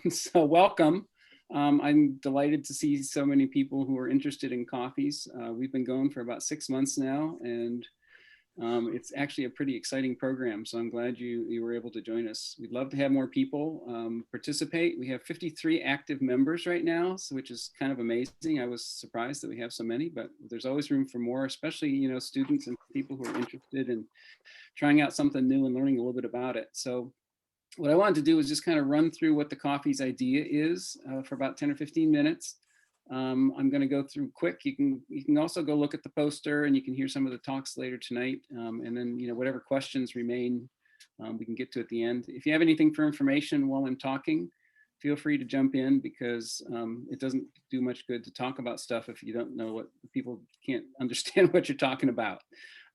So welcome. I'm delighted to see so many people who are interested in coffees. We've been going for about 6 months now, and it's actually a pretty exciting program. So I'm glad you were able to join us. We'd love to have more people participate. We have 53 active members right now, so which is kind of amazing. I was surprised that we have so many, but there's always room for more, especially students and people who are interested in trying out something new and learning a little bit about it. So what I wanted to do is just kind of run through what the coffees idea is for about 10 or 15 minutes. I'm going to go through quick. You can also go look at the poster, and you can hear some of the talks later tonight. And then whatever questions remain, we can get to at the end. If you have anything for information while I'm talking, feel free to jump in, because it doesn't do much good to talk about stuff if you don't know what people can't understand what you're talking about.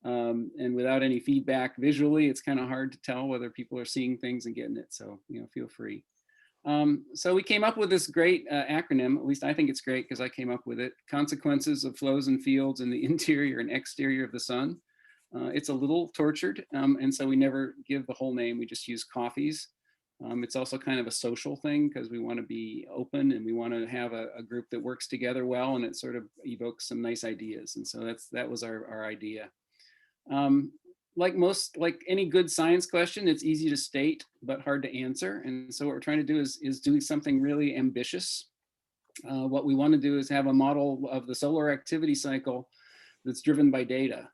And without any feedback visually, it's kind of hard to tell whether people are seeing things and getting it. So, feel free. So we came up with this great acronym. At least I think it's great because I came up with it. Consequences of flows and fields in the interior and exterior of the sun. It's a little tortured, and so we never give the whole name. We just use COFFIES. It's also kind of a social thing because we want to be open and we want to have a group that works together well, and it sort of evokes some nice ideas. And so that was our idea. Like any good science question, it's easy to state but hard to answer. And so what we're trying to do is do something really ambitious. What we want to do is have a model of the solar activity cycle that's driven by data,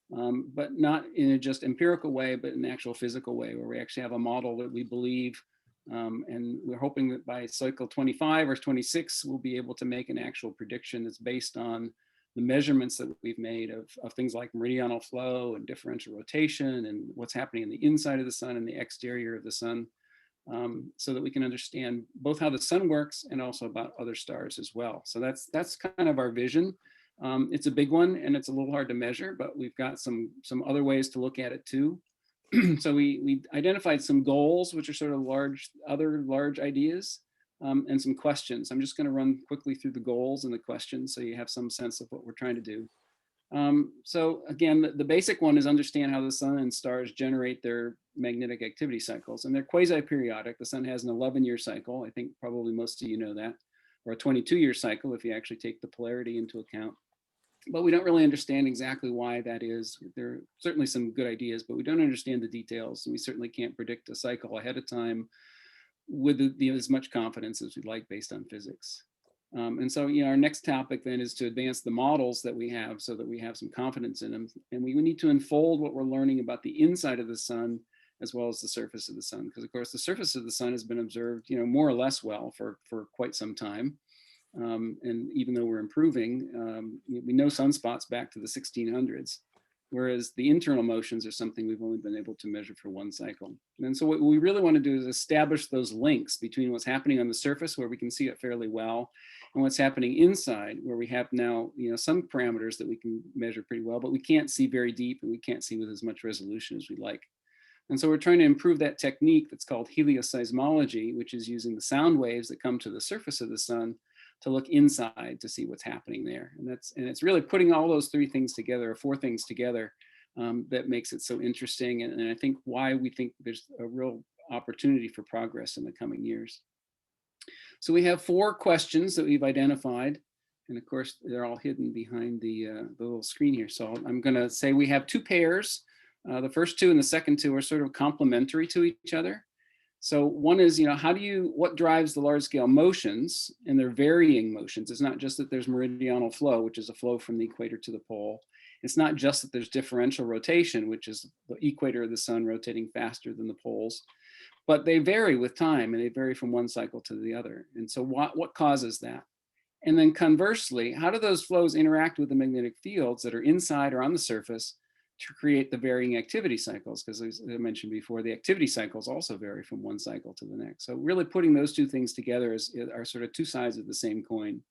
but not in a just empirical way, but in an actual physical way, where we actually have a model that we believe, and we're hoping that by cycle 25 or 26, we'll be able to make an actual prediction that's based on the measurements that we've made of things like meridional flow and differential rotation and what's happening in the inside of the sun and the exterior of the sun, so that we can understand both how the sun works and also about other stars as well. So that's kind of our vision. It's a big one and it's a little hard to measure, but we've got some other ways to look at it too. So we identified some goals, which are sort of other large ideas. And some questions. I'm just going to run quickly through the goals and the questions so you have some sense of what we're trying to do. So again, the basic one is understand how the sun and stars generate their magnetic activity cycles. And they're quasi-periodic. The sun has an 11-year cycle. I think probably most of you know that. Or a 22-year cycle if you actually take the polarity into account. But we don't really understand exactly why that is. There are certainly some good ideas, but we don't understand the details. And we certainly can't predict a cycle ahead of time with as much confidence as we'd like based on physics. And so, our next topic then is to advance the models that we have so that we have some confidence in them. And we need to unfold what we're learning about the inside of the sun as well as the surface of the sun. Because of course, the surface of the sun has been observed, more or less well for quite some time. And even though we're improving, we know sunspots back to the 1600s. Whereas the internal motions are something we've only been able to measure for one cycle. And so what we really want to do is establish those links between what's happening on the surface, where we can see it fairly well, and what's happening inside, where we have now some parameters that we can measure pretty well, but we can't see very deep and we can't see with as much resolution as we'd like. And so we're trying to improve that technique that's called helioseismology, which is using the sound waves that come to the surface of the sun to look inside to see what's happening there. And it's really putting all those three things together, or four things together, that makes it so interesting. And I think why we think there's a real opportunity for progress in the coming years. So we have 4 questions that we've identified. And of course, they're all hidden behind the little screen here. So I'm going to say we have 2 pairs. The first 2 and the second 2 are sort of complementary to each other. So one is, what drives the large scale motions, and they're varying motions. It's not just that there's meridional flow, which is a flow from the equator to the pole. It's not just that there's differential rotation, which is the equator of the sun rotating faster than the poles, but they vary with time, and they vary from one cycle to the other. And so what causes that? And then conversely, how do those flows interact with the magnetic fields that are inside or on the surface to create the varying activity cycles? Because as I mentioned before, the activity cycles also vary from one cycle to the next. So really putting those 2 things together are sort of 2 sides of the same coin.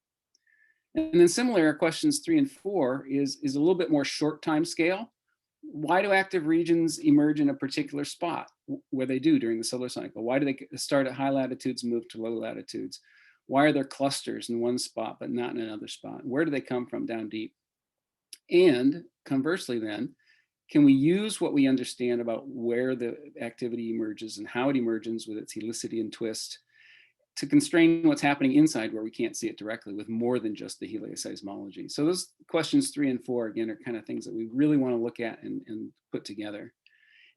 And then similar, questions 3 and 4 is a little bit more short time scale. Why do active regions emerge in a particular spot where they do during the solar cycle? Why do they start at high latitudes and move to low latitudes? Why are there clusters in one spot but not in another spot? Where do they come from down deep? And conversely then, can we use what we understand about where the activity emerges and how it emerges with its helicity and twist to constrain what's happening inside where we can't see it directly with more than just the helioseismology. So those questions 3 and 4, again, are kind of things that we really want to look at and put together.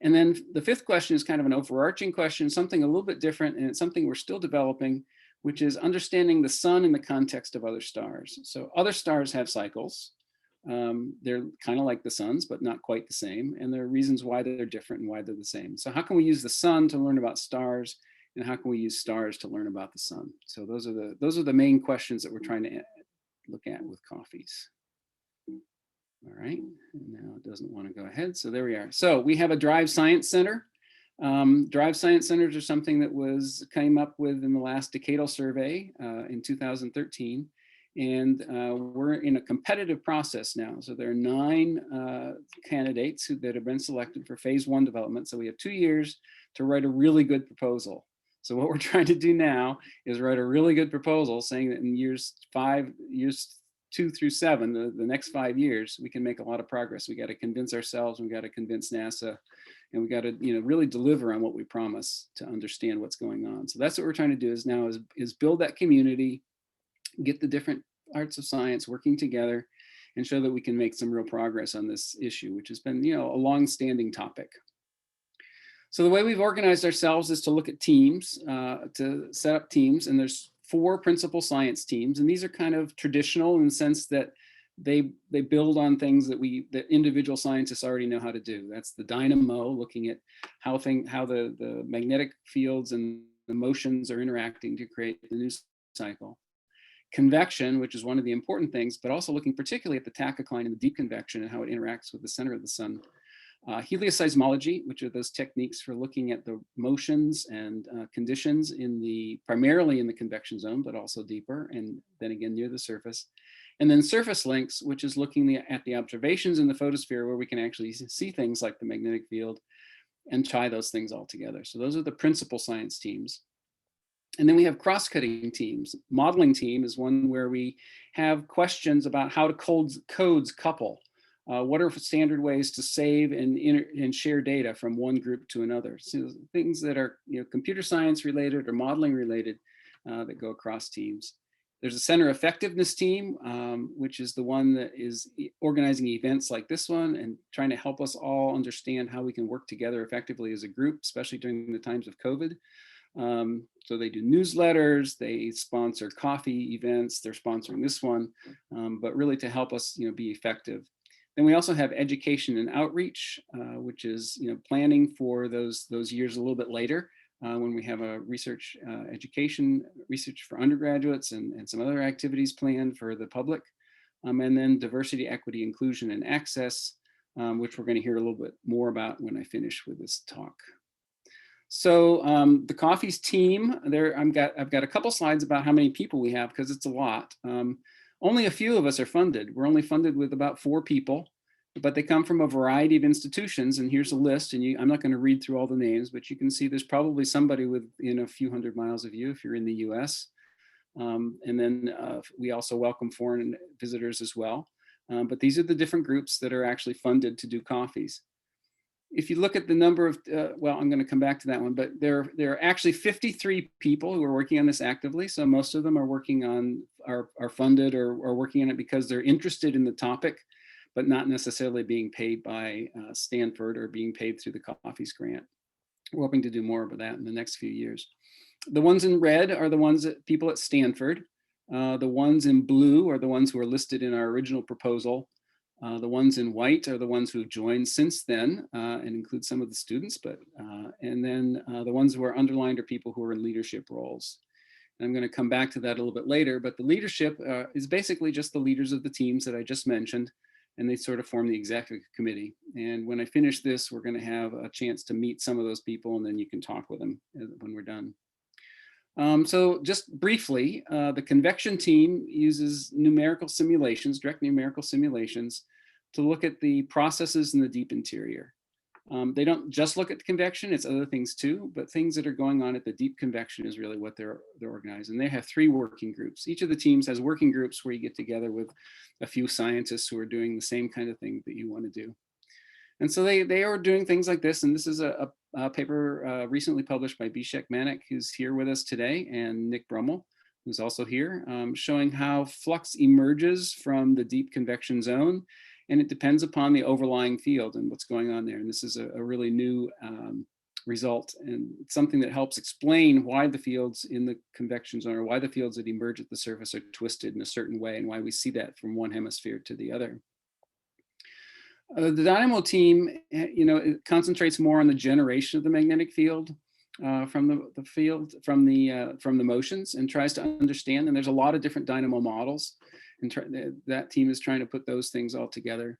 And then the 5th question is kind of an overarching question, something a little bit different, and it's something we're still developing, which is understanding the sun in the context of other stars. So other stars have cycles. They're kind of like the sun's, but not quite the same. And there are reasons why they're different and why they're the same. So how can we use the sun to learn about stars? And how can we use stars to learn about the sun? So those are the main questions that we're trying to look at with COFFIES. All right, and now it doesn't want to go ahead. So there we are. So we have a Drive Science Center. Drive Science Centers are something that came up with in the last decadal survey in 2013. And we're in a competitive process now. So there are 9 candidates that have been selected for phase 1 development. So we have 2 years to write a really good proposal. So what we're trying to do now is write a really good proposal saying that in years 2 through 7, the next 5 years, we can make a lot of progress. We got to convince ourselves, we got to convince NASA, and we got to really deliver on what we promise to understand what's going on. So that's what we're trying to do is build that community, get the different arts of science working together, and show that we can make some real progress on this issue, which has been a long-standing topic. So the way we've organized ourselves is to look at teams, to set up teams, and there's 4 principal science teams, and these are kind of traditional in the sense that they build on things that individual scientists already know how to do. That's the dynamo, looking at how the magnetic fields and the motions are interacting to create the news cycle. Convection, which is one of the important things, but also looking particularly at the tachocline and the deep convection and how it interacts with the center of the sun. Helioseismology, which are those techniques for looking at the motions and conditions primarily in the convection zone, but also deeper, and then again near the surface. And then surface links, which is looking at the observations in the photosphere where we can actually see things like the magnetic field and tie those things all together. So those are the principal science teams. And then we have cross-cutting teams. Modeling team is one where we have questions about how codes couple. What are standard ways to save and share data from one group to another? So things that are computer science related or modeling related that go across teams. There's a center effectiveness team, which is the one that is organizing events like this one and trying to help us all understand how we can work together effectively as a group, especially during the times of COVID. So they do newsletters, they sponsor coffee events, they're sponsoring this one, but really to help us be effective. Then we also have education and outreach, which is planning for those years a little bit later when we have a research for undergraduates and some other activities planned for the public. And then diversity, equity, inclusion, and access, which we're going to hear a little bit more about when I finish with this talk. So the COFFIES team, I've got a couple slides about how many people we have because it's a lot. Only a few of us are funded. We're only funded with about 4 people, but they come from a variety of institutions. And here's a list, and I'm not going to read through all the names, but you can see there's probably somebody within a few hundred miles of you if you're in the US. And then we also welcome foreign visitors as well. But these are the different groups that are actually funded to do COFFIES. If you look at the number of, well, I'm going to come back to that one, but there are actually 53 people who are working on this actively. So most of them are working on, are funded or are working on it because they're interested in the topic, but not necessarily being paid by Stanford or being paid through the COFFIES grant. We're hoping to do more of that in the next few years. The ones in red are the ones that people at Stanford. The ones in blue are the ones who are listed in our original proposal. The ones in white are the ones who have joined since then and include some of the students, and then the ones who are underlined are people who are in leadership roles. And I'm going to come back to that a little bit later, but the leadership is basically just the leaders of the teams that I just mentioned, and they sort of form the executive committee. And when I finish this, we're going to have a chance to meet some of those people, and then you can talk with them when we're done. So just briefly, the convection team uses numerical simulations, direct numerical simulations, to look at the processes in the deep interior. They don't just look at the convection, it's other things too, but things that are going on at the deep convection is really what they're organized. And they have 3 working groups. Each of the teams has working groups where you get together with a few scientists who are doing the same kind of thing that you want to do. And so they are doing things like this, and this is a paper recently published by Bishek Manek, who's here with us today, and Nick Brummel, who's also here, showing how flux emerges from the deep convection zone, and it depends upon the overlying field and what's going on there. And this is a really new result, and it's something that helps explain why the fields in the convection zone, or why the fields that emerge at the surface are twisted in a certain way, and why we see that from one hemisphere to the other. The dynamo team, it concentrates more on the generation of the magnetic field from the motions, and tries to understand. And there's a lot of different dynamo models, and that team is trying to put those things all together.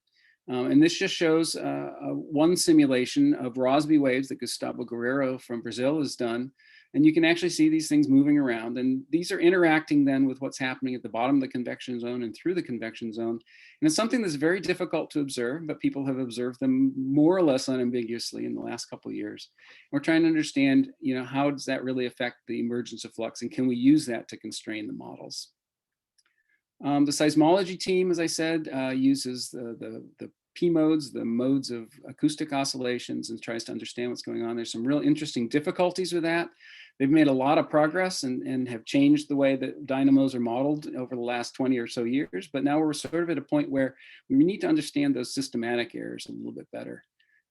And this just shows one simulation of Rossby waves that Gustavo Guerrero from Brazil has done. And you can actually see these things moving around. And these are interacting then with what's happening at the bottom of the convection zone and through the convection zone. And it's something that's very difficult to observe, but people have observed them more or less unambiguously in the last couple of years. We're trying to understand, how does that really affect the emergence of flux, and can we use that to constrain the models? The seismology team, as I said, uses the P modes, the modes of acoustic oscillations, and tries to understand what's going on. There's some real interesting difficulties with that. They've made a lot of progress and have changed the way that dynamos are modeled over the last 20 or so years. But now we're sort of at a point where we need to understand those systematic errors a little bit better.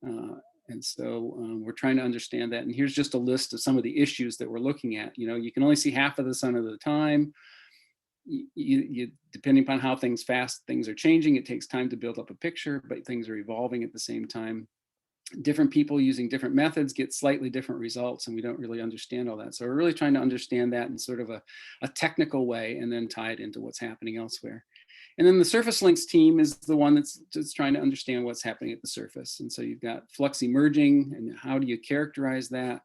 And so we're trying to understand that. And here's just a list of some of the issues that we're looking at. You can only see half of the sun at a time. Depending upon how fast things are changing, it takes time to build up a picture, but things are evolving at the same time. Different people using different methods get slightly different results, and we don't really understand all that. So we're really trying to understand that in sort of a technical way, and then tie it into what's happening elsewhere. And then the surface links team is the one that's just trying to understand what's happening at the surface. And so you've got flux emerging, and how do you characterize that?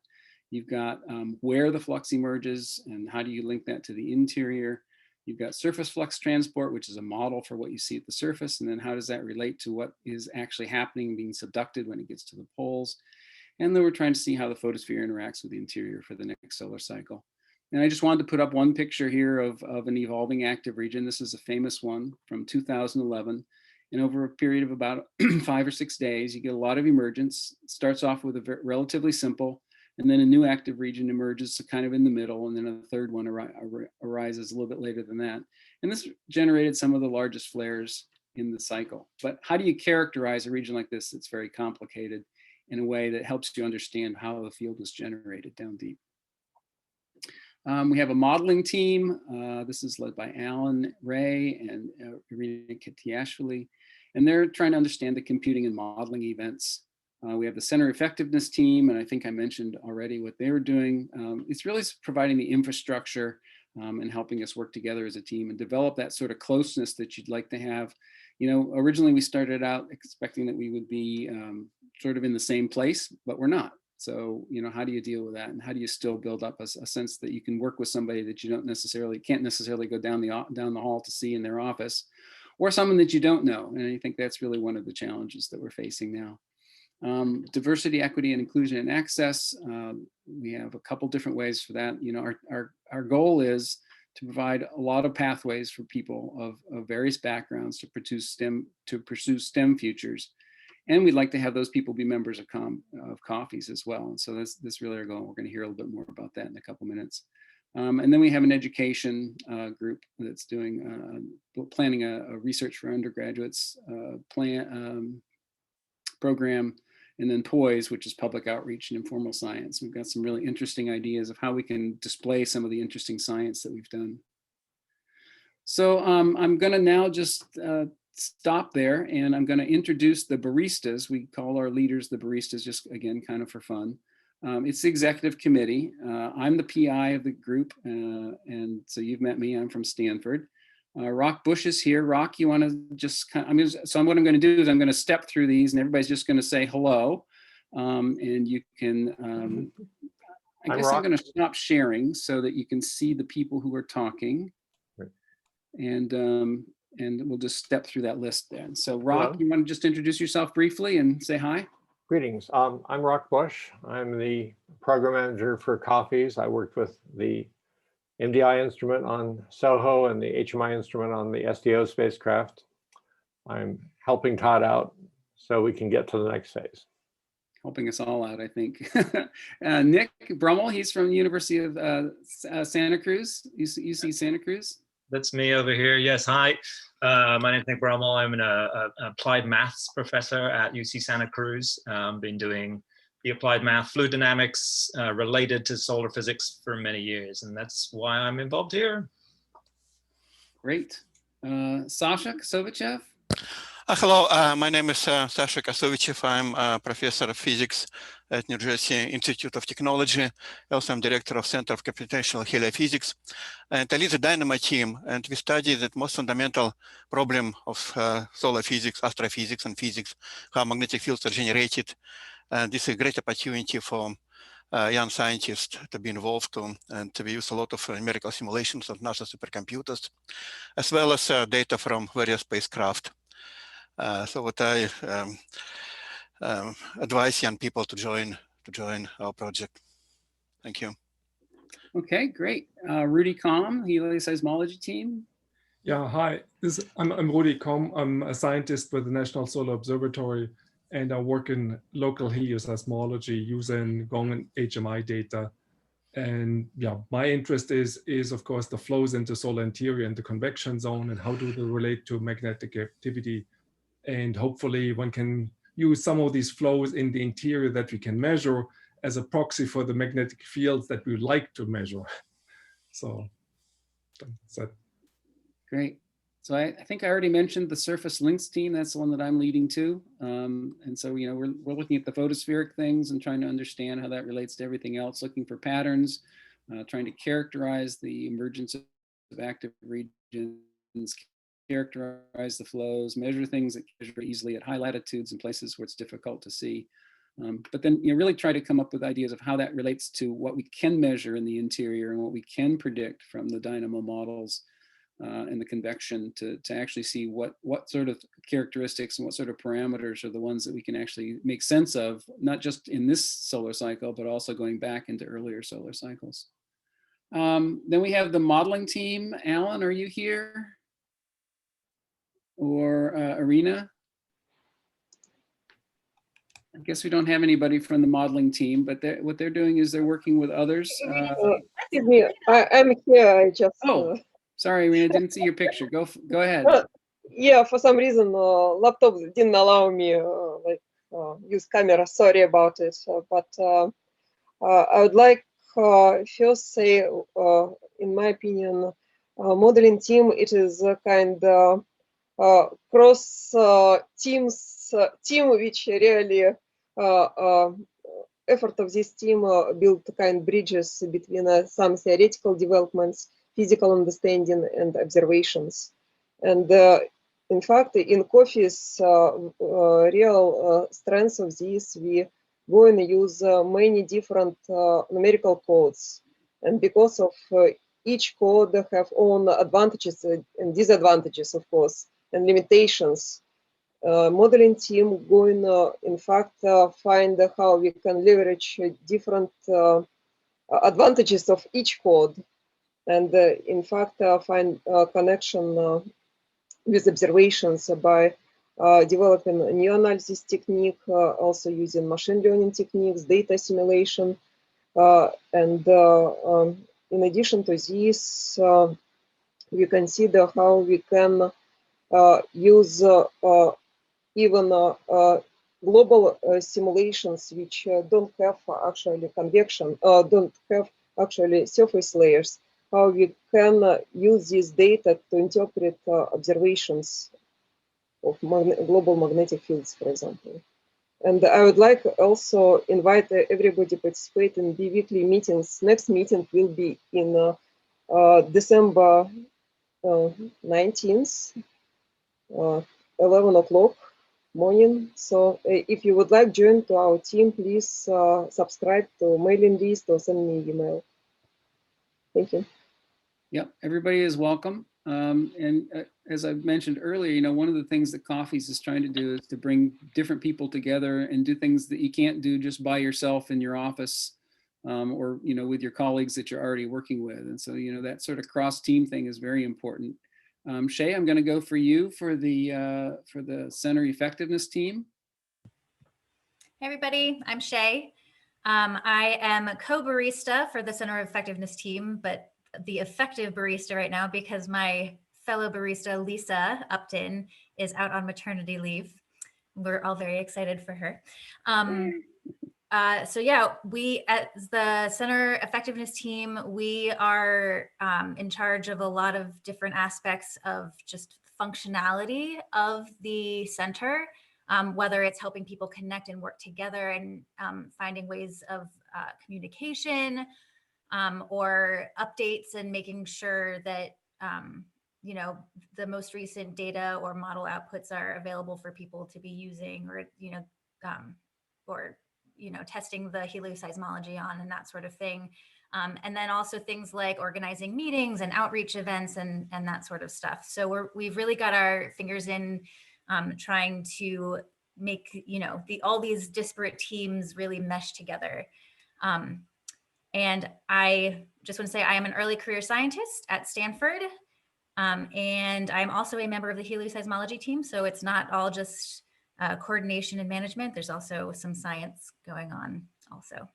You've got where the flux emerges, and how do you link that to the interior? You've got surface flux transport, which is a model for what you see at the surface. And then how does that relate to what is actually happening, being subducted when it gets to the poles? And then we're trying to see how the photosphere interacts with the interior for the next solar cycle. And I just wanted to put up one picture here of an evolving active region. This is a famous one from 2011. And over a period of about 5 or 6 days, you get a lot of emergence. It starts off with a relatively simple, and then a new active region emerges kind of in the middle, and then a third one arises a little bit later than that. And this generated some of the largest flares in the cycle. But how do you characterize a region like this that's very complicated in a way that helps you understand how the field was generated down deep? We have a modeling team. This is led by Alan Ray and Irina Kitiashvili, and they're trying to understand the computing and modeling events. We have the center effectiveness team, and I think I mentioned already what they were doing. It's really providing the infrastructure and helping us work together as a team and develop that sort of closeness that you'd like to have. Originally we started out expecting that we would be sort of in the same place, but we're not. So, how do you deal with that, and how do you still build up a sense that you can work with somebody that you can't necessarily go down the hall to see in their office, or someone that you don't know? And I think that's really one of the challenges that we're facing now. Diversity, equity, and inclusion and access. We have a couple different ways for that. Our goal is to provide a lot of pathways for people of various backgrounds to pursue STEM futures. And we'd like to have those people be members of COFFIES as well. And so that's really our goal. We're going to hear a little bit more about that in a couple minutes. And then we have an education group that's planning a research for undergraduates program, and then POISE, which is public outreach and informal science. We've got some really interesting ideas of how we can display some of the interesting science that we've done. So I'm going to now just stop there, and I'm going to introduce the baristas. We call our leaders the baristas, just again, kind of for fun. It's the executive committee. I'm the PI of the group, and so you've met me. I'm from Stanford. Rock Bush is here. Rock, you want to just what I'm going to do is I'm going to step through these, and everybody's just going to say hello. And you can, I guess I'm going to stop sharing so that you can see the people who are talking. Right. And we'll just step through that list then. So Rock, you want to just introduce yourself briefly and say hi? Greetings. I'm Rock Bush. I'm the program manager for COFFIES. I worked with the MDI instrument on SOHO and the HMI instrument on the SDO spacecraft. I'm helping Todd out so we can get to the next phase. helping us all out, I think. Nick Brummel, he's from the University of Santa Cruz, UC Santa Cruz. That's me over here. Yes, hi. My name is Nick Brummel. I'm an applied maths professor at UC Santa Cruz. Been doing the applied math, fluid dynamics related to solar physics for many years, and that's why I'm involved here. Great. Sasha Kosovichev? Hello, my name is Sasha Kosovichev. I'm a professor of physics at New Jersey Institute of Technology. Also, I'm director of Center of Computational Heliophysics. And I lead the Dynamo team, and we study the most fundamental problem of solar physics, astrophysics, and physics, how magnetic fields are generated. And this is a great opportunity for young scientists to be involved in, and we use a lot of numerical simulations of NASA supercomputers, as well as data from various spacecraft. So what I advise young people to join our project. Thank you. Okay, great. Rudy Komm, Heli Seismology Team. Yeah, hi. I'm Rudy Komm. I'm a scientist with the National Solar Observatory, and I work in local helioseismology using GONG and HMI data. And yeah, my interest is of course the flows into solar interior and the convection zone, and how do they relate to magnetic activity. And hopefully one can use some of these flows in the interior that we can measure as a proxy for the magnetic fields that we like to measure. So that's it. Great. So I think I already mentioned the surface links team. That's the one that I'm leading too. And so, you know, we're looking at the photospheric things and trying to understand how that relates to everything else, looking for patterns, trying to characterize the emergence of active regions, characterize the flows, measure things that measure easily at high latitudes and places where it's difficult to see. But then, you know, really try to come up with ideas of how that relates to what we can measure in the interior and what we can predict from the dynamo models and the convection to actually see what sort of characteristics and what sort of parameters are the ones that we can actually make sense of, not just in this solar cycle, but also going back into earlier solar cycles. Then we have the modeling team. Alan, are you here? Or Arena? I guess we don't have anybody from the modeling team, but what they're doing is they're working with others. Excuse me, I'm here. I just. Oh, sorry, Irina, didn't see your picture. Go ahead. Yeah, for some reason, laptop didn't allow me use camera. Sorry about it. But I would like first say, in my opinion, modeling team, it is a kind of cross team which really effort of this team build kind bridges between some theoretical developments, physical understanding, and observations. And in fact, in COFFIES, real strength of this, we going to use many different numerical codes. And because of each code have own advantages and disadvantages, of course, and limitations, modeling team going in fact find how we can leverage different advantages of each code, and in fact find a connection with observations by developing a new analysis technique, also using machine learning techniques, data simulation, and in addition to this, we consider how we can use even global simulations which don't have actually convection, don't have actually surface layers, how we can use this data to interpret observations of global magnetic fields, for example. And I would like also invite everybody to participate in the weekly meetings. Next meeting will be in December 19th, 11 o'clock morning. So if you would like to join to our team, please subscribe to mailing list or send me an email. Thank you. Yep, everybody is welcome. And as I mentioned earlier, you know, one of the things that COFFIES is trying to do is to bring different people together and do things that you can't do just by yourself in your office or, you know, with your colleagues that you're already working with. And so, you know, that sort of cross-team thing is very important. Shay, I'm going to go for you for the center effectiveness team. Hey everybody, I'm Shay. I am a co-barista for the Center of Effectiveness team, but the effective barista right now because my fellow barista, Lisa Upton, is out on maternity leave. We're all very excited for her. So yeah, we at the Center Effectiveness team, we are in charge of a lot of different aspects of just functionality of the center. Whether it's helping people connect and work together and finding ways of communication or updates and making sure that, you know, the most recent data or model outputs are available for people to be using or, testing the helioseismology on and that sort of thing. And then also things like organizing meetings and outreach events and that sort of stuff. So we've really got our fingers in trying to make, all these disparate teams really mesh together. And I just want to say I am an early career scientist at Stanford. And I'm also a member of the helioseismology team. So it's not all just coordination and management. There's also some science going on also.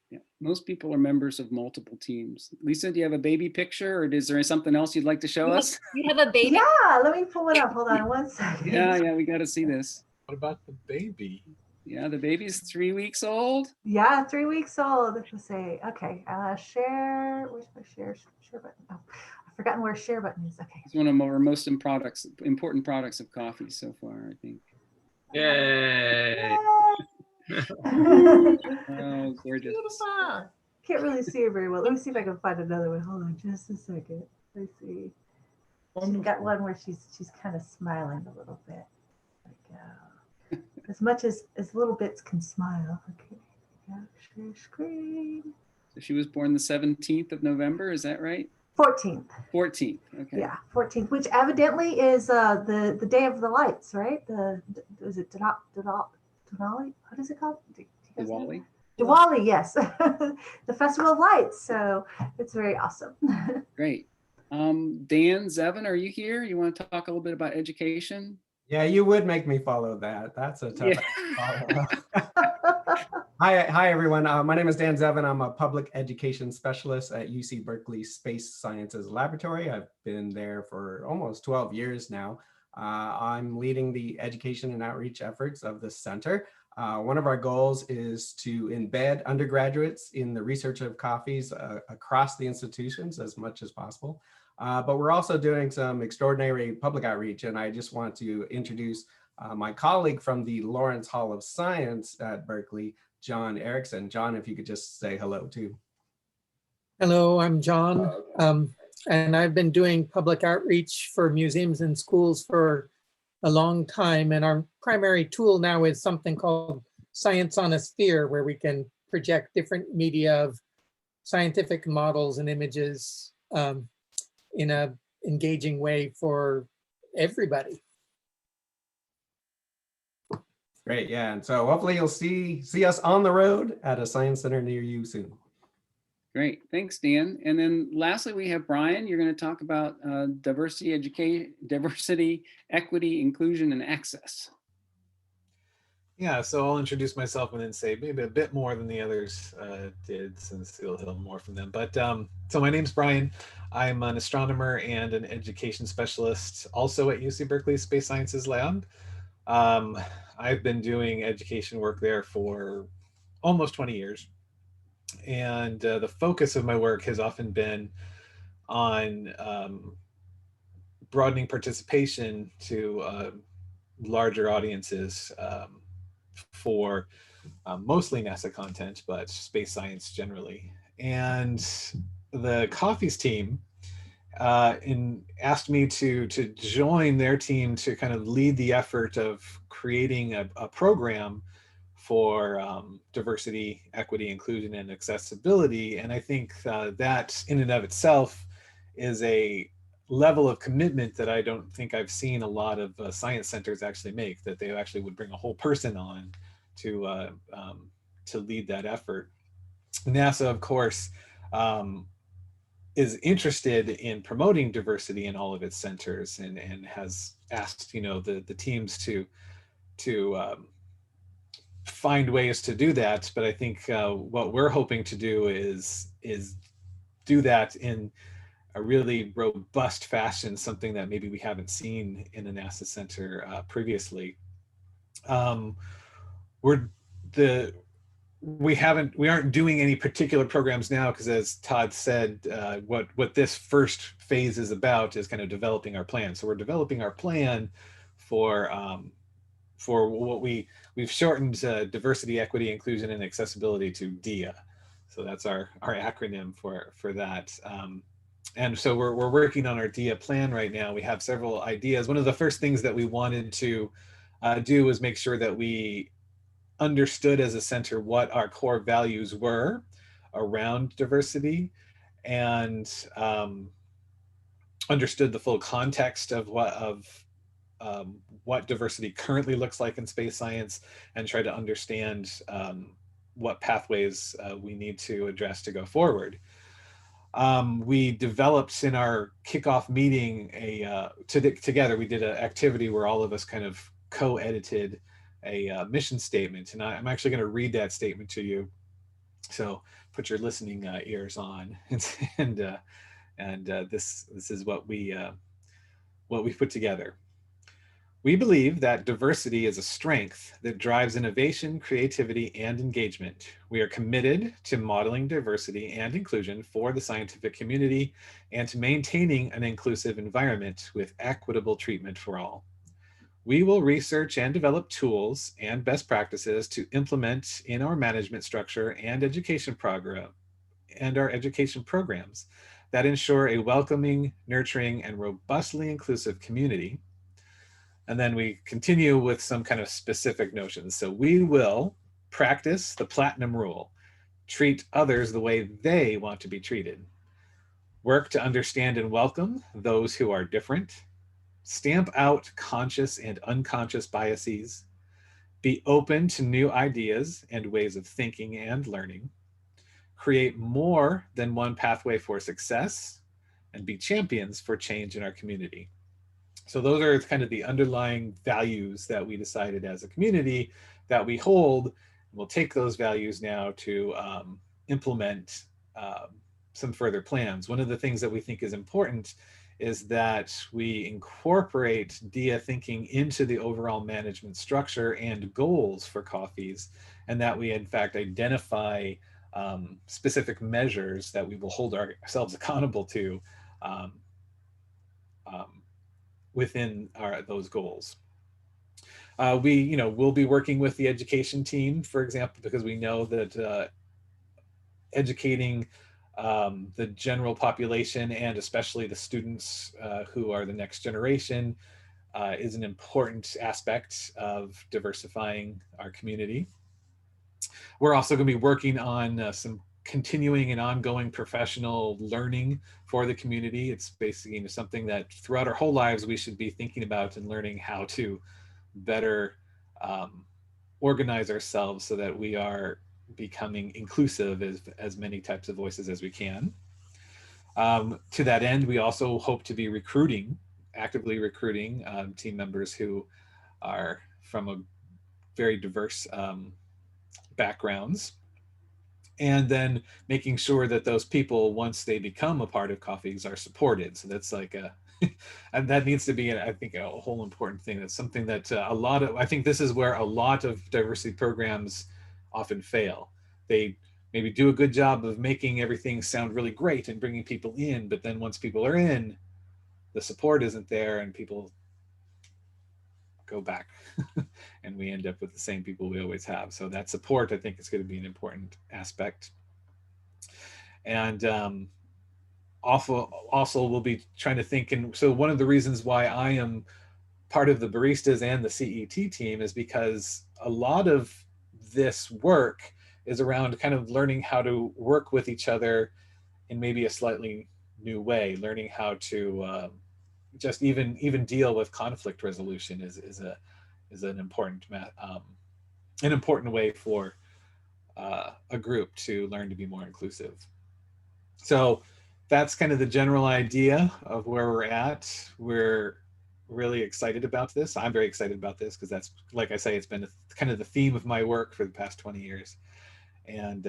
Yeah, most people are members of multiple teams. Lisa, do you have a baby picture or is there something else you'd like to show us? You have a baby? Yeah, let me pull it up. Hold on one second. Yeah, we got to see this. What about the baby? Yeah, the baby's 3 weeks old. Yeah, 3 weeks old. Let's say, okay, share. Where's my share button? Oh, I've forgotten where share button is. Okay. It's one of our most important products of coffee so far, I think. Yay! Oh, gorgeous. Beautiful. Can't really see it very well. Let me see if I can find another one. Hold on just a second. Let's see. She's got one where she's kind of smiling a little bit. There we go. As much as little bits can smile. Okay. Yeah, share screen. So she was born the 17th of November, is that right? 14th. 14th, okay. Yeah, 14th, which evidently is the day of the lights, right? Is it Denali? What is it called? Diwali. Diwali, yes. The Festival of Lights. So it's very awesome. Great. Dan, Zevin, are you here? You want to talk a little bit about education? Yeah, you would make me follow that. That's a tough follow. Hi, everyone. My name is Dan Zevin. I'm a public education specialist at UC Berkeley Space Sciences Laboratory. I've been there for almost 12 years now. I'm leading the education and outreach efforts of the center. One of our goals is to embed undergraduates in the research of coffees across the institutions as much as possible. But we're also doing some extraordinary public outreach, and I just want to introduce my colleague from the Lawrence Hall of Science at Berkeley, John Erickson. John, if you could just say hello too. Hello, I'm John, and I've been doing public outreach for museums and schools for a long time, and our primary tool now is something called Science on a Sphere, where we can project different media of scientific models and images in a engaging way for everybody. Great, yeah, and so hopefully you'll see us on the road at a science center near you soon. Great, thanks, Dan. And then lastly, we have Brian. You're going to talk about diversity, equity, inclusion, and access. Yeah, so I'll introduce myself and then say maybe a bit more than the others did, since you'll hear more from them. But so my name's Brian. I'm an astronomer and an education specialist, also at UC Berkeley Space Sciences Lab. I've been doing education work there for almost 20 years. And the focus of my work has often been on broadening participation to larger audiences for mostly NASA content, but space science generally. And the COFFIES team asked me to join their team to kind of lead the effort of creating a program for diversity, equity, inclusion, and accessibility. And I think that in and of itself is a level of commitment that I don't think I've seen a lot of science centers actually make, that they actually would bring a whole person on to lead that effort. NASA, of course, is interested in promoting diversity in all of its centers, and has asked, the teams to find ways to do that. But I think what we're hoping to do is do that in a really robust fashion, something that maybe we haven't seen in the NASA Center previously. We aren't doing any particular programs now because, as Todd said, what this first phase is about is kind of developing our plan. So we're developing our plan for what we've shortened diversity, equity, inclusion, and accessibility to DIA. So that's our acronym for that. And so we're working on our DIA plan right now. We have several ideas. One of the first things that we wanted to do was make sure that we understood as a center what our core values were around diversity, and understood the full context of what diversity currently looks like in space science, and try to understand what pathways we need to address to go forward. We developed in our kickoff meeting together, we did an activity where all of us kind of co-edited a mission statement, and I'm actually going to read that statement to you. So put your listening ears on, and this is what we put together. We believe that diversity is a strength that drives innovation, creativity, and engagement. We are committed to modeling diversity and inclusion for the scientific community and to maintaining an inclusive environment with equitable treatment for all. We will research and develop tools and best practices to implement in our management structure and education program and our education programs that ensure a welcoming, nurturing, and robustly inclusive community. And then we continue with some kind of specific notions. So we will practice the platinum rule, treat others the way they want to be treated, work to understand and welcome those who are different, stamp out conscious and unconscious biases, be open to new ideas and ways of thinking and learning, create more than one pathway for success, and be champions for change in our community. So those are kind of the underlying values that we decided as a community that we hold. We'll take those values now to implement some further plans. One of the things that we think is important is that we incorporate DIA thinking into the overall management structure and goals for COFFIES, and that we in fact identify specific measures that we will hold ourselves accountable to within those goals. We'll be working with the education team, for example, because we know that educating the general population, and especially the students who are the next generation, is an important aspect of diversifying our community. We're also going to be working on some continuing and ongoing professional learning for the community. It's basically something that throughout our whole lives we should be thinking about and learning how to better organize ourselves so that we are becoming inclusive as many types of voices as we can. To that end, we also hope to be actively recruiting team members who are from a very diverse backgrounds, and then making sure that those people, once they become a part of COFFIES, are supported. So that's like and that needs to be, I think, a whole important thing. That's something that I think this is where a lot of diversity programs often fail. They maybe do a good job of making everything sound really great and bringing people in, but then once people are in, the support isn't there and people go back and we end up with the same people we always have. So that support, I think, is going to be an important aspect. And also we'll be trying to think, and so one of the reasons why I am part of the baristas and the CET team is because a lot of this work is around kind of learning how to work with each other in maybe a slightly new way, learning how to just even deal with conflict resolution is an important way for a group to learn to be more inclusive. So that's kind of the general idea of where we're at. We're really excited about this. I'm very excited about this because that's, like I say, it's been kind of the theme of my work for the past 20 years. And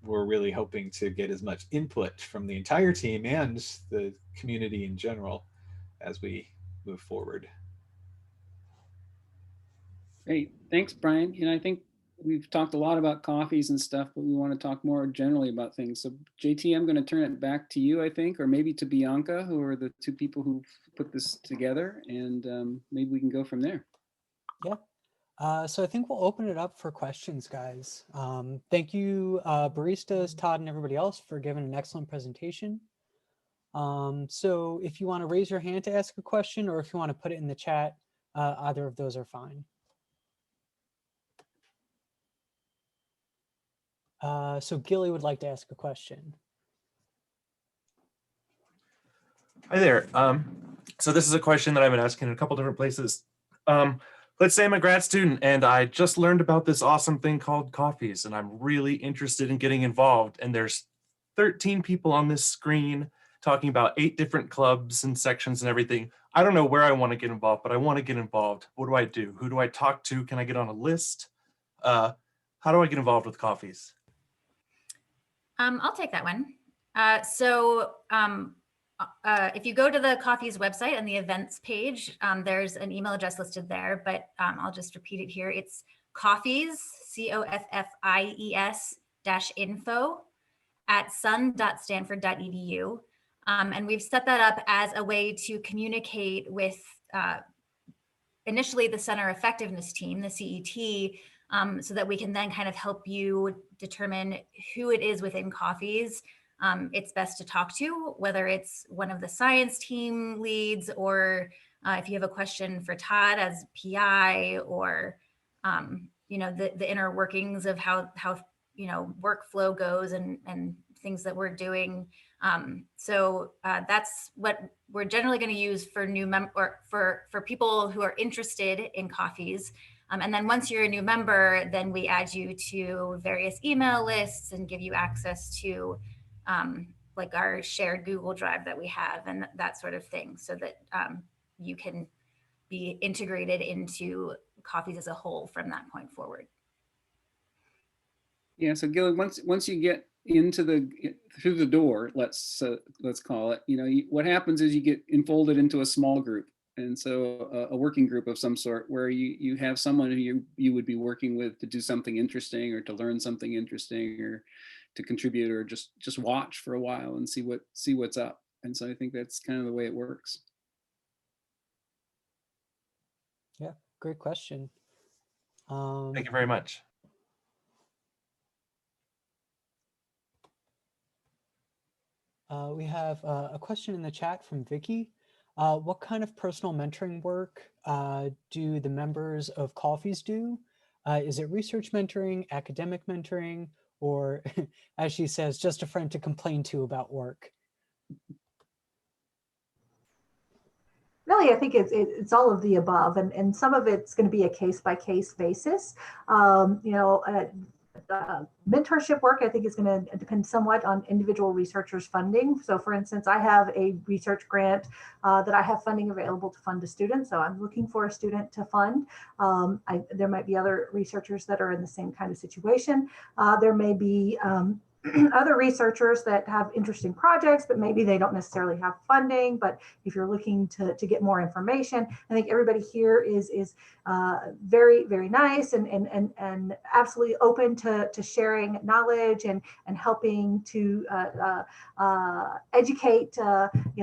we're really hoping to get as much input from the entire team and the community in general as we move forward. Great, thanks, Brian. I think we've talked a lot about coffees and stuff, but we want to talk more generally about things. So JT, I'm going to turn it back to you, I think, or maybe to Bianca, who are the two people who put this together, and maybe we can go from there. Yeah. So I think we'll open it up for questions, guys. Thank you, baristas, Todd, and everybody else for giving an excellent presentation. So if you want to raise your hand to ask a question, or if you want to put it in the chat, either of those are fine. So Gilly would like to ask a question. Hi there. So this is a question that I've been asking in a couple different places. Let's say I'm a grad student and I just learned about this awesome thing called COFFIES, and I'm really interested in getting involved. And there's 13 people on this screen talking about 8 different clubs and sections and everything. I don't know where I want to get involved, but I want to get involved. What do I do? Who do I talk to? Can I get on a list? How do I get involved with COFFIES? I'll take that one. If you go to the COFFIES website and the events page, there's an email address listed there, but I'll just repeat it here. It's COFFIES, COFFIES -info @sun.stanford.edu. And we've set that up as a way to communicate with initially the Center Effectiveness Team, the CET, so that we can then kind of help you determine who it is within COFFIES it's best to talk to, whether it's one of the science team leads, or if you have a question for Todd as PI, or the inner workings of how workflow goes and things that we're doing. So that's what we're generally going to use for for people who are interested in COFFIES. And then once you're a new member, then we add you to various email lists and give you access to like our shared Google Drive that we have and that sort of thing, so that you can be integrated into COFFIES as a whole from that point forward. Yeah, so Gilly, once you get into through the door, let's call it, what happens is you get enfolded into a small group. And so a working group of some sort, where you have someone who you would be working with to do something interesting, or to learn something interesting, or to contribute, or just watch for a while and see what's up. And so I think that's kind of the way it works. Yeah, great question. Thank you very much. We have a question in the chat from Vicky. What kind of personal mentoring work do the members of COFFIES do? Is it research mentoring, academic mentoring, or, as she says, just a friend to complain to about work? Really, I think it's all of the above, and some of it's going to be a case-by-case basis. Mentorship work, I think, is going to depend somewhat on individual researchers' funding. So for instance, I have a research grant that I have funding available to fund a student. So I'm looking for a student to fund. There might be other researchers that are in the same kind of situation. There may be other researchers that have interesting projects, but maybe they don't necessarily have funding. But if you're looking to get more information, I think everybody here is very, very nice and absolutely open to sharing knowledge and helping to educate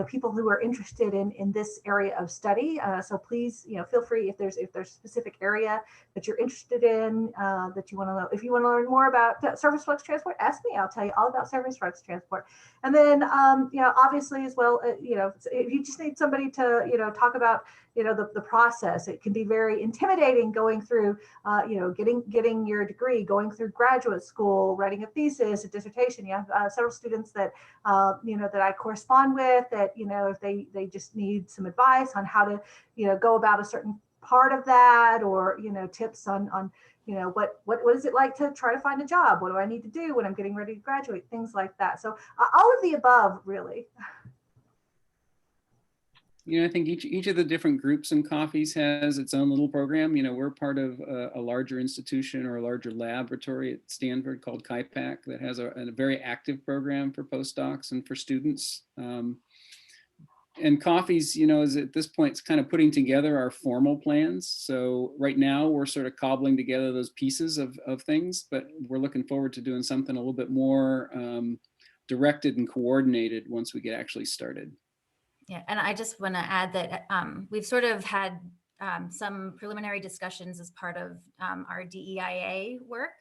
people who are interested in this area of study. So please feel free, if there's a specific area that you're interested in, that you want to know. If you want to learn more about surface flux transport, ask me. I'll tell you all about surface flux transport. And then obviously as well, if you just need somebody to talk about the process, it can be very intimidating going through getting your degree, going through graduate school, writing a thesis, a dissertation. You have several students that that I correspond with, that if they just need some advice on how to go about a certain part of that, or tips on what is it like to try to find a job, what do I need to do when I'm getting ready to graduate, things like that. So all of the above, really. You know, I think each of the different groups in COFFIES has its own little program. You know, we're part of a larger institution or a larger laboratory at Stanford called KIPAC that has a very active program for postdocs and for students. And COFFIES, you know, is at this point, it's kind of putting together our formal plans. So right now we're sort of cobbling together those pieces of things, but we're looking forward to doing something a little bit more directed and coordinated once we get actually started. Yeah, and I just want to add that we've sort of had some preliminary discussions as part of our DEIA work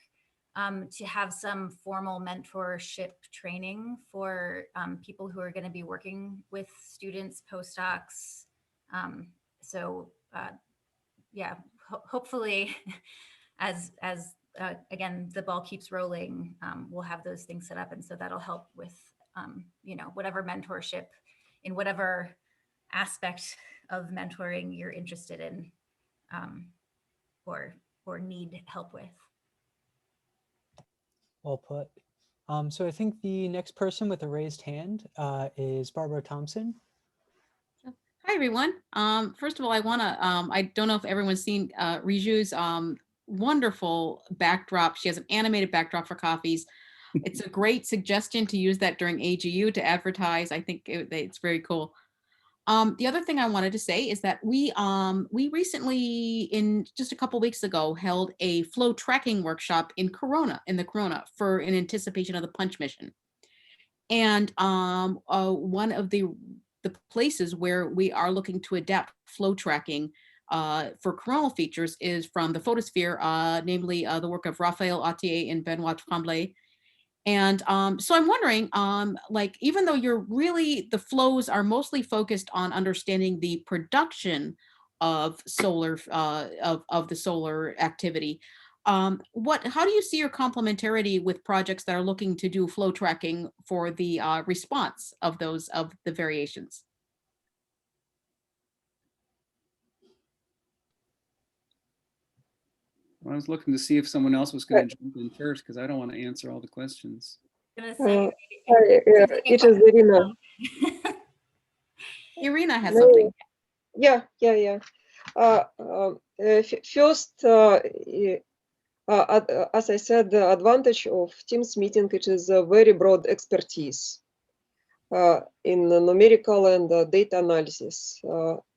to have some formal mentorship training for people who are going to be working with students, postdocs. Yeah, hopefully as again, the ball keeps rolling, we'll have those things set up. And so that'll help with, you know, whatever mentorship in whatever aspect of mentoring you're interested in or need help with. Well put. So I think the next person with a raised hand is Barbara Thompson. Hi, everyone. First of all, I want to, I don't know if everyone's seen Riju's wonderful backdrop. She has an animated backdrop for COFFIES. It's a great suggestion to use that during AGU to advertise. I think it's very cool. The other thing I wanted to say is that we recently, in just a couple weeks ago, held a flow tracking workshop in the Corona for in anticipation of the punch mission. And one of the places where we are looking to adapt flow tracking for coronal features is from the photosphere, namely the work of Raphaël Attier and Benoit Tremblay. And so I'm wondering, like, even though the flows are mostly focused on understanding the production of solar, of the solar activity, how do you see your complementarity with projects that are looking to do flow tracking for the response of the variations? I was looking to see if someone else was going to jump in first because I don't want to answer all the questions. It is Irina. Irina has something. Yeah. First, as I said, the advantage of Teams meeting, it is a very broad expertise in numerical and data analysis.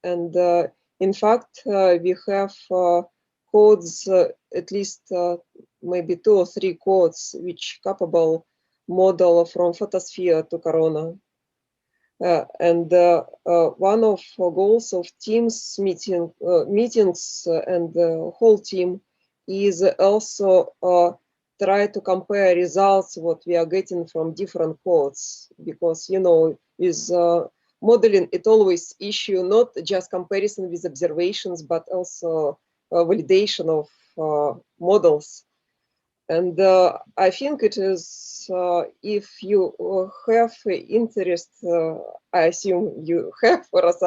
And in fact, we have codes, at least maybe 2 or 3 codes, which capable model from photosphere to corona. And one of the goals of Teams meetings and the whole team is also try to compare results what we are getting from different codes, because, you know, with modeling, it always issue not just comparison with observations, but also validation of models. And I think it is, if you have interest, I assume you have for us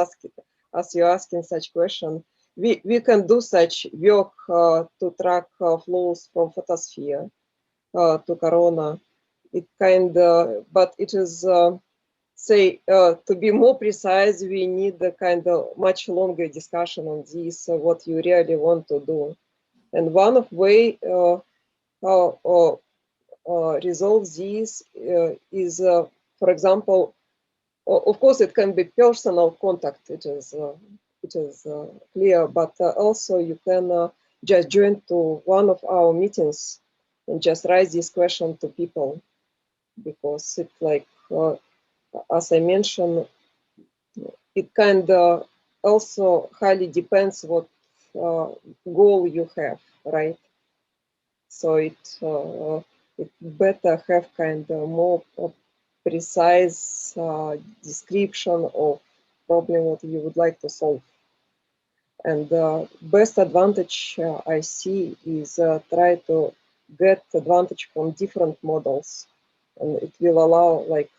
as you're asking such question, we can do such work to track flows from photosphere to corona. It but it is, say, to be more precise, we need a kind of much longer discussion on this, what you really want to do. And one of way resolve this is, for example, of course, it can be personal contact. It is clear, but also you can just join to one of our meetings and just raise this question to people, because it's like, as I mentioned, it kind of also highly depends what goal you have, right? So it better have kind of more precise description of problem what you would like to solve. And best advantage I see is try to get advantage from different models, and it will allow like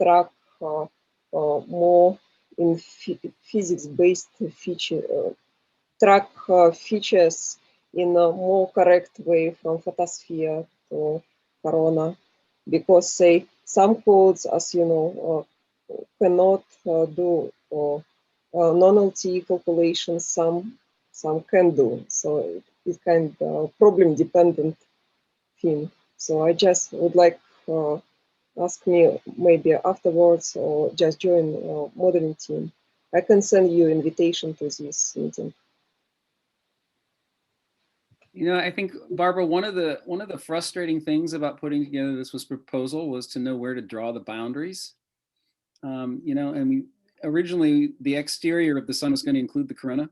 track more in physics-based feature, track features in a more correct way from photosphere to corona, because say some codes, as you know, cannot do non-LTE calculations, some can do. So it's kind of problem dependent thing. So I just would like ask me maybe afterwards or just join modeling team. I can send you invitation to this meeting. You know, I think, Barbara, one of the frustrating things about putting together this proposal was to know where to draw the boundaries. You know, and originally the exterior of the sun was going to include the corona.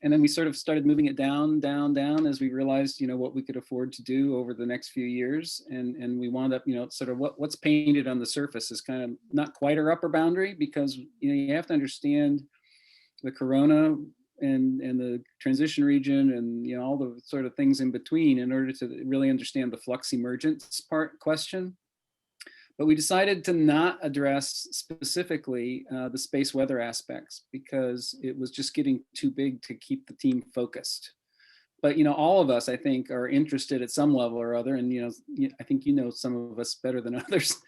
And then we sort of started moving it down as we realized, you know, what we could afford to do over the next few years. And we wound up, you know, sort of what's painted on the surface is kind of not quite our upper boundary, because, you know, you have to understand the corona and the transition region and, you know, all the sort of things in between in order to really understand the flux emergence question. But we decided to not address specifically the space weather aspects because it was just getting too big to keep the team focused. But, you know, all of us, I think, are interested at some level or other, and, you know, I think you know some of us better than others,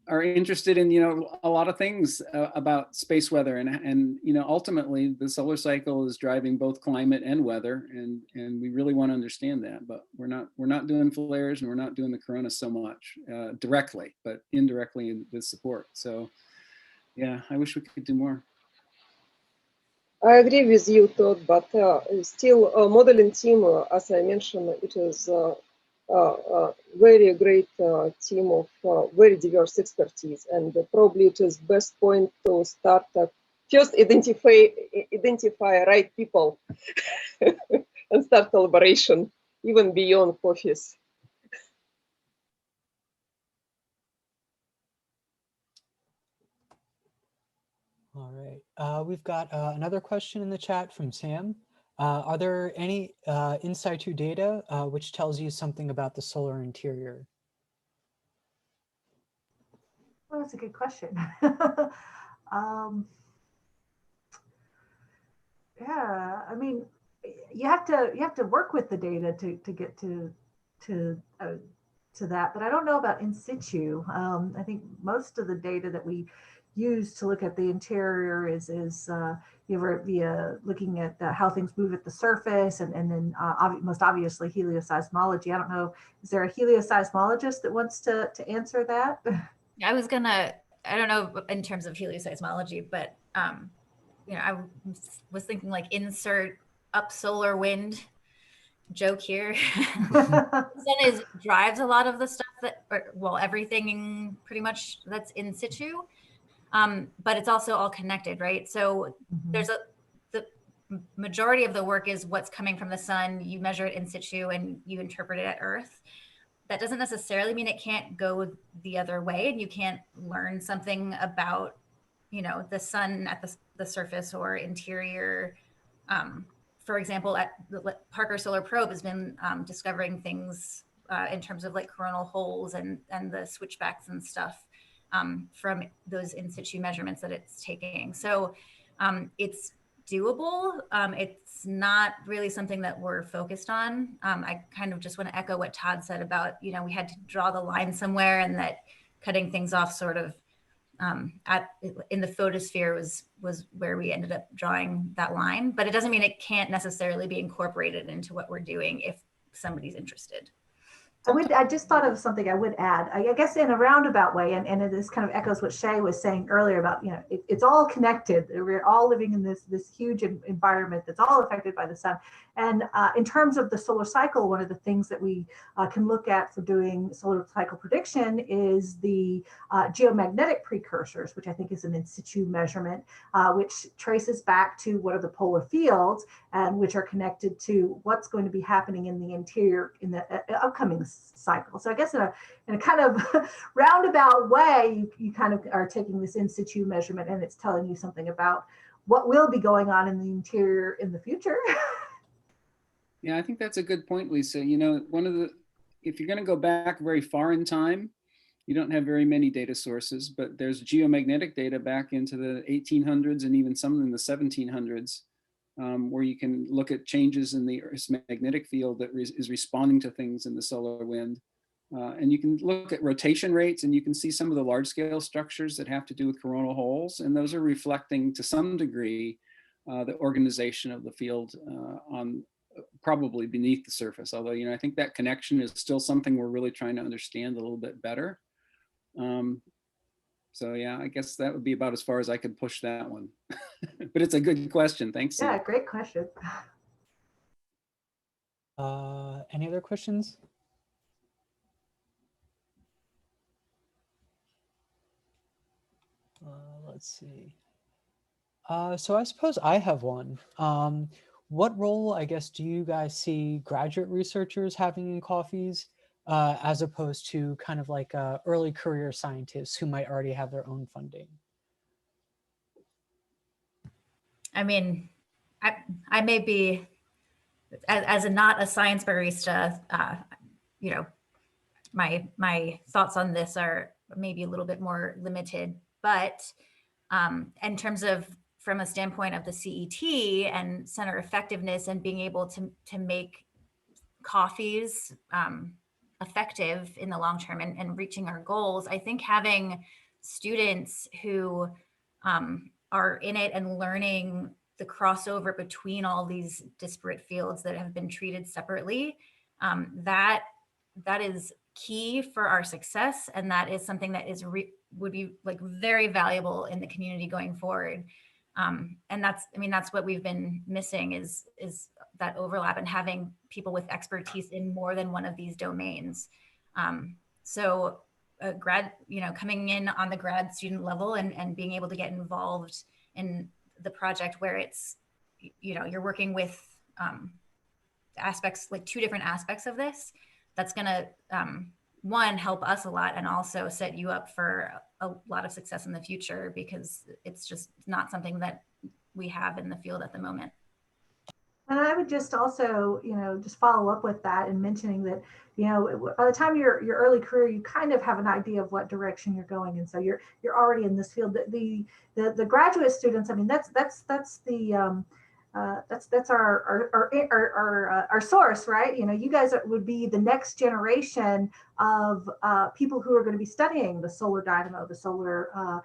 are interested in, you know, a lot of things about space weather, and you know, ultimately the solar cycle is driving both climate and weather, and we really want to understand that. But we're not doing flares, and we're not doing the corona so much directly, but indirectly with support. So yeah, I wish we could do more. I agree with you, Todd, but still modeling team, as I mentioned, it is very great team of very diverse expertise, and probably it is best point to start first identify right people and start collaboration even beyond COFFIES. All right, we've got another question in the chat from Sam. Are there any in situ data which tells you something about the solar interior? Well, that's a good question. Yeah, I mean, you have to work with the data to get to that, but I don't know about in situ. I think most of the data that we use to look at the interior is via looking at how things move at the surface, and then most obviously helioseismology. I don't know, is there a helioseismologist that wants to answer that? I don't know in terms of helioseismology, but you know, I was thinking like insert up solar wind joke here. The sun drives a lot of the stuff everything pretty much that's in situ, but it's also all connected, right? So there's the majority of the work is what's coming from the sun. You measure it in situ and you interpret it at Earth. That doesn't necessarily mean it can't go the other way, and you can't learn something about, you know, the sun at the surface or interior. For example, at the Parker Solar Probe has been discovering things in terms of like coronal holes and the switchbacks and stuff from those in situ measurements that it's taking. So it's doable. It's not really something that we're focused on. I kind of just want to echo what Todd said about, you know, we had to draw the line somewhere, and that cutting things off sort of in the photosphere was where we ended up drawing that line. But it doesn't mean it can't necessarily be incorporated into what we're doing if somebody's interested. I just thought of something I would add, I guess in a roundabout way, and this kind of echoes what Shay was saying earlier about, you know, it's all connected. We're all living in this huge environment that's all affected by the sun. And in terms of the solar cycle, one of the things that we can look at for doing solar cycle prediction is the geomagnetic precursors, which I think is an in situ measurement, which traces back to what are the polar fields, and which are connected to what's going to be happening in the interior in the upcoming cycle. So I guess in a kind of roundabout way, you kind of are taking this in situ measurement, and it's telling you something about what will be going on in the interior in the future. Yeah, I think that's a good point, Lisa. You know, if you're going to go back very far in time, you don't have very many data sources, but there's geomagnetic data back into the 1800s and even some in the 1700s, where you can look at changes in the Earth's magnetic field that is responding to things in the solar wind. And you can look at rotation rates and you can see some of the large scale structures that have to do with coronal holes. And those are reflecting to some degree the organization of the field on probably beneath the surface. Although, I think that connection is still something we're really trying to understand a little bit better. So yeah, I guess that would be about as far as I could push that one. But it's a good question. Thanks. Yeah, great question. Any other questions? Let's see. So I suppose I have one. What role, I guess, do you guys see graduate researchers having in COFFIES as opposed to kind of like early career scientists who might already have their own funding? I mean, I may be, as not a science barista, my thoughts on this are maybe a little bit more limited, but in terms of from a standpoint of the CET and center effectiveness and being able to make COFFIES effective in the long term and reaching our goals, I think having students who are in it and learning the crossover between all these disparate fields that have been treated separately, that is key for our success, and that is something that would be like very valuable in the community going forward. And that's what we've been missing is that overlap and having people with expertise in more than one of these domains. So coming in on the grad student level and being able to get involved in the project where it's, you're working with aspects, like two different aspects of this, that's gonna, one, help us a lot and also set you up for a lot of success in the future, because it's just not something that we have in the field at the moment. And I would just also, just follow up with that and mentioning that, by the time your early career, you kind of have an idea of what direction you're going, and so you're already in this field. The graduate students, I mean, that's our source, right? You guys would be the next generation of people who are going to be studying the solar dynamo, the solar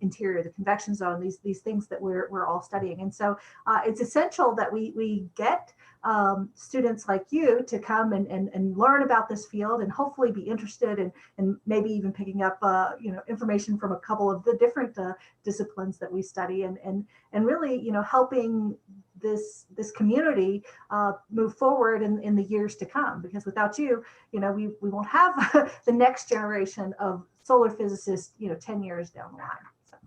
interior, the convection zone, these things that we're all studying. And so it's essential that we get students like you to come and learn about this field and hopefully be interested and maybe even picking up information from a couple of the different disciplines that we study and really helping this community move forward in the years to come, because without you, we won't have the next generation of solar physicists 10 years down the line. So.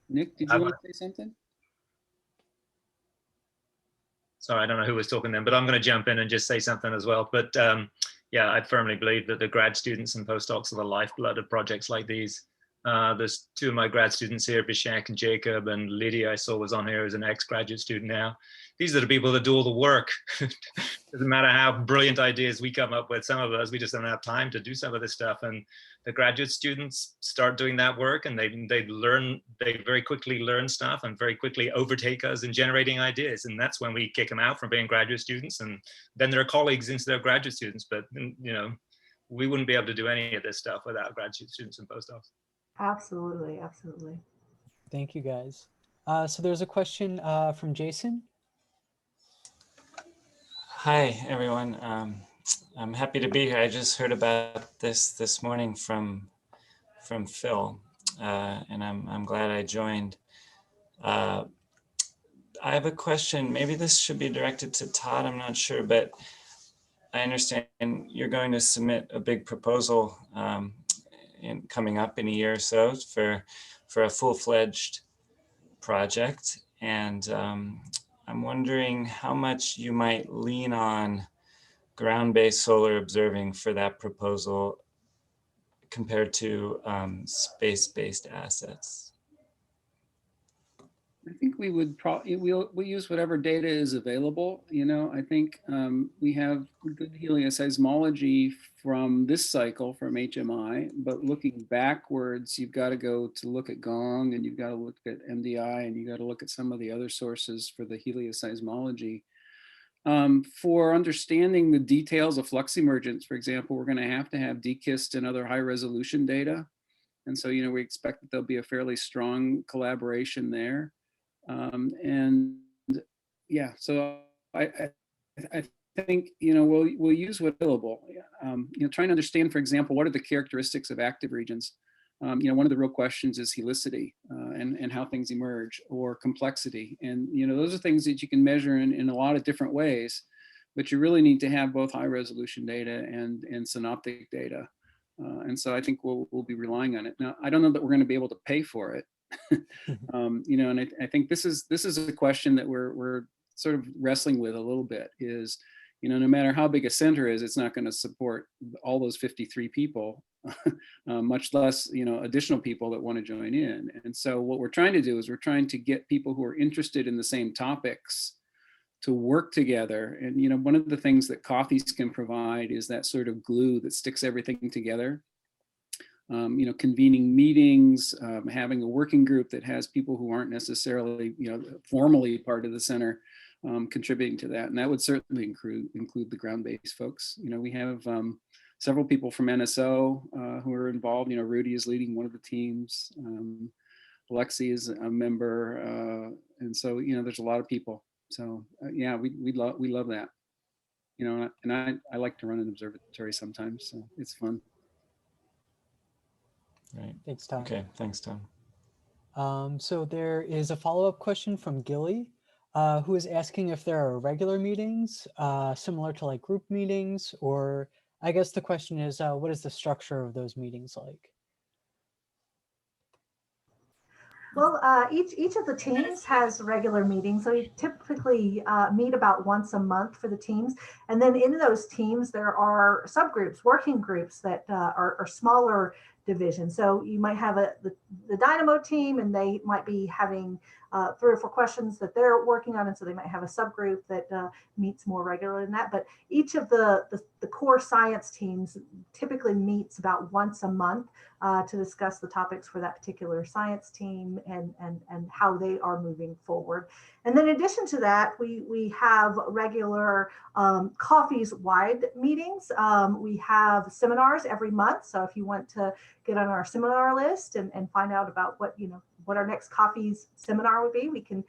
Nick, did you want to say something? Sorry, I don't know who was talking then, but I'm going to jump in and just say something as well. But yeah, I firmly believe that the grad students and postdocs are the lifeblood of projects like these. There's two of my grad students here, Vishak and Jacob, and Lydia I saw was on here as an ex-graduate student now. These are the people that do all the work. Doesn't matter how brilliant ideas we come up with, some of us, we just don't have time to do some of this stuff. And the graduate students start doing that work, and they very quickly learn stuff and very quickly overtake us in generating ideas. And that's when we kick them out from being graduate students, and then their colleagues into their graduate students. But we wouldn't be able to do any of this stuff without graduate students and postdocs. Absolutely, absolutely. Thank you, guys. So there's a question from Jason. Hi, everyone. I'm happy to be here. I just heard about this morning from Phil, and I'm glad I joined. I have a question. Maybe this should be directed to Todd. I'm not sure, but I understand you're going to submit a big proposal coming up in a year or so for a full-fledged project, and I'm wondering how much you might lean on ground-based solar observing for that proposal compared to space-based assets. I think we would probably, we'll use whatever data is available. I think we have good helioseismology from this cycle from HMI, but looking backwards, you've got to go to look at GONG, and you've got to look at MDI, and you got to look at some of the other sources for the helioseismology. For understanding the details of flux emergence, for example, we're going to have DKIST and other high resolution data. And so, we expect that there'll be a fairly strong collaboration there. And yeah, so I think, we'll use what's available. Trying to understand, for example, what are the characteristics of active regions? One of the real questions is helicity and how things emerge, or complexity. And, those are things that you can measure in a lot of different ways, but you really need to have both high resolution data and synoptic data. And so I think we'll be relying on it. Now, I don't know that we're going to be able to pay for it. And I think this is a question that we're sort of wrestling with a little bit, is, no matter how big a center is, it's not going to support all those 53 people, much less, additional people that want to join in. And so what we're trying to do is we're trying to get people who are interested in the same topics to work together. And, one of the things that COFFIES can provide is that sort of glue that sticks everything together. Convening meetings, having a working group that has people who aren't necessarily, formally part of the center, contributing to that. And that would certainly include the ground-based folks. We have several people from NSO who are involved. Rudy is leading one of the teams. Alexi is a member. And so, there's a lot of people. So yeah, we love that. And I like to run an observatory sometimes, so it's fun. Right. Thanks, Tom. Okay, thanks, Tom. So there is a follow-up question from Gilly, who is asking if there are regular meetings similar to like group meetings, or I guess the question is, what is the structure of those meetings like? Well, each of the teams has regular meetings. So we typically meet about once a month for the teams. And then in those teams, there are subgroups, working groups that are smaller divisions. So you might have the Dynamo team, and they might be having 3 or 4 questions that they're working on. And so they might have a subgroup that meets more regularly than that. But each of the core science teams typically meets about once a month to discuss the topics for that particular science team and how they are moving forward. And then in addition to that, we have regular COFFIES-wide meetings. We have seminars every month. So if you want to get on our seminar list and find out about what our next COFFIES seminar would be, we can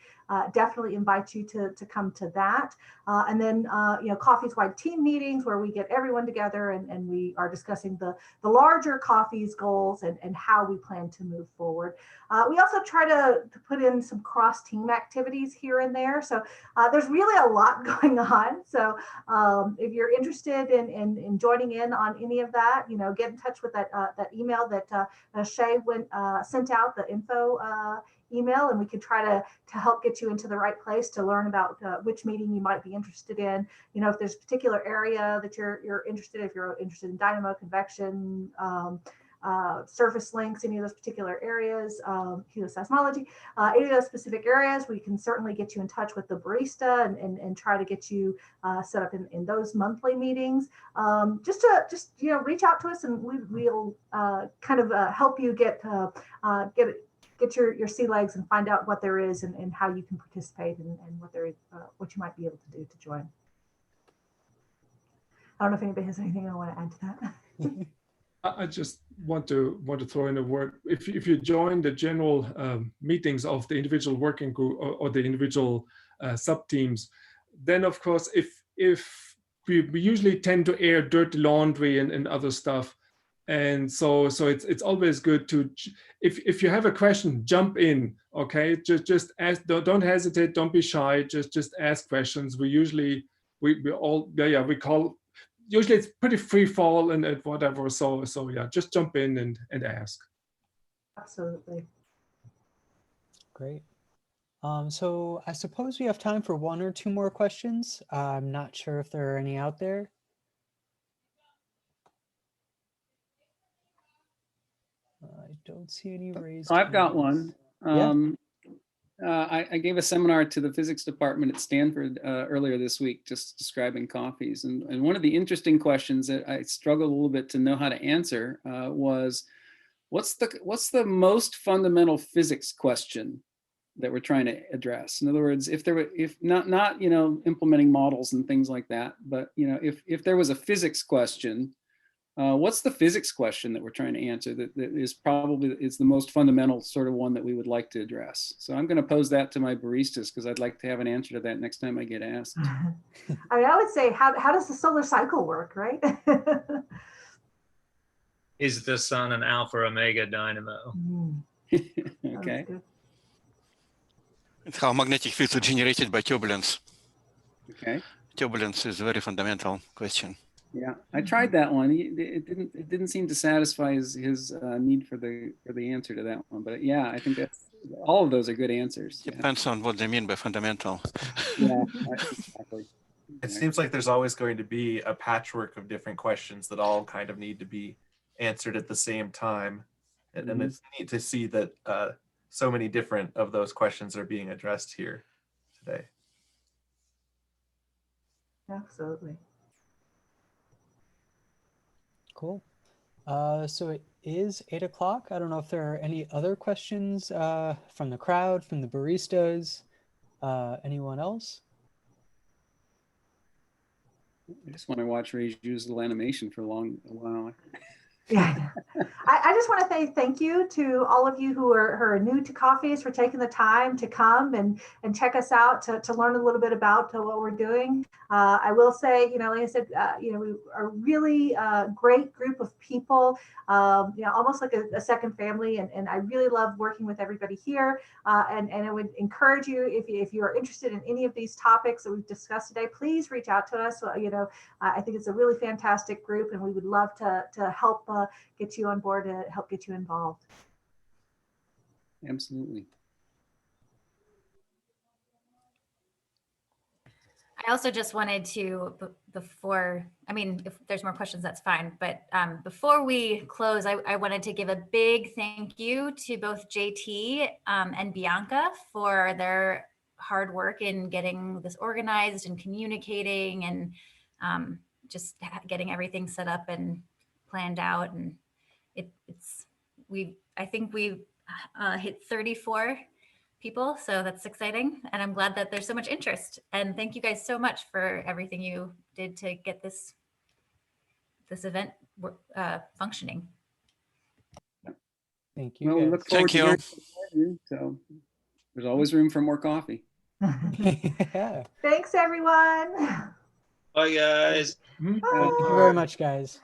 definitely invite you to come to that. And then, COFFIES-wide team meetings where we get everyone together and we are discussing the larger COFFIES goals and how we plan to move forward. We also try to put in some cross-team activities here and there. So there's really a lot going on. So if you're interested in joining in on any of that, get in touch with that email that Shay sent out, the info email, and we could try to help get you into the right place to learn about which meeting you might be interested in. If there's a particular area that you're interested in, if you're interested in dynamo, convection, surface links, any of those particular areas, helioseismology, any of those specific areas, we can certainly get you in touch with the barista and try to get you set up in those monthly meetings. Just reach out to us, and we'll kind of help you get your sea legs and find out what there is and how you can participate and what you might be able to do to join. I don't know if anybody has anything I want to add to that. I just want to throw in a word. If you join the general meetings of the individual working group or the individual sub teams, then of course, if we usually tend to air dirty laundry and other stuff, and so it's always good to, if you have a question, jump in. Okay, just ask. Don't hesitate. Don't be shy. Just ask questions. We call. Usually it's pretty free fall and whatever. So yeah, just jump in and ask. Absolutely. Great. So I suppose we have time for 1 or 2 more questions. I'm not sure if there are any out there. I don't see any raised I've got hands. one. I gave a seminar to the physics department at Stanford earlier this week, just describing COFFIES. And one of the interesting questions that I struggled a little bit to know how to answer was, what's the most fundamental physics question that we're trying to address. In other words, if not, you know, implementing models and things like that, but, you know, if there was a physics question, what's the physics question that we're trying to answer that is the most fundamental sort of one that we would like to address? So I'm going to pose that to my baristas because I'd like to have an answer to that next time I get asked. I mean, I would say, how does the solar cycle work, right? Is the sun an alpha omega dynamo? Okay. It's how magnetic fields are generated by turbulence. Okay. Turbulence is a very fundamental question. Yeah, I tried that one. It didn't seem to satisfy his need for the answer to that one. But yeah, I think that's all of those are good answers. Depends on what they mean by fundamental. Yeah, exactly. It seems like there's always going to be a patchwork of different questions that all kind of need to be answered at the same time. And it's neat to see that so many different of those questions are being addressed here today. Absolutely. Cool. So it is 8 o'clock. I don't know if there are any other questions from the crowd, from the baristas, anyone else? I just want to watch Ray's use little animation for a while. Yeah, I just want to say thank you to all of you who are new to Coffees for taking the time to come and check us out to learn a little bit about what we're doing. I will say, you know, like I said, you know, we are really great group of people, you know, almost like a second family. And I really love working with everybody here. And I would encourage you, if you are interested in any of these topics that we've discussed today, please reach out to us. You know, I think it's a really fantastic group and we would love to help get you on board, to help get you involved. Absolutely. I also just wanted to, before, I mean, if there's more questions, that's fine. But before we close, I wanted to give a big thank you to both JT and Bianca for their hard work in getting this organized and communicating and just getting everything set up and planned out. And I think we hit 34 people, so that's exciting, and I'm glad that there's so much interest. And thank you guys so much for everything you did to get this event functioning. Thank you. Well, we look forward Thank to you. hearing. So there's always room for more coffee. Yeah. Thanks, everyone. Bye, guys. Thank you very much, guys.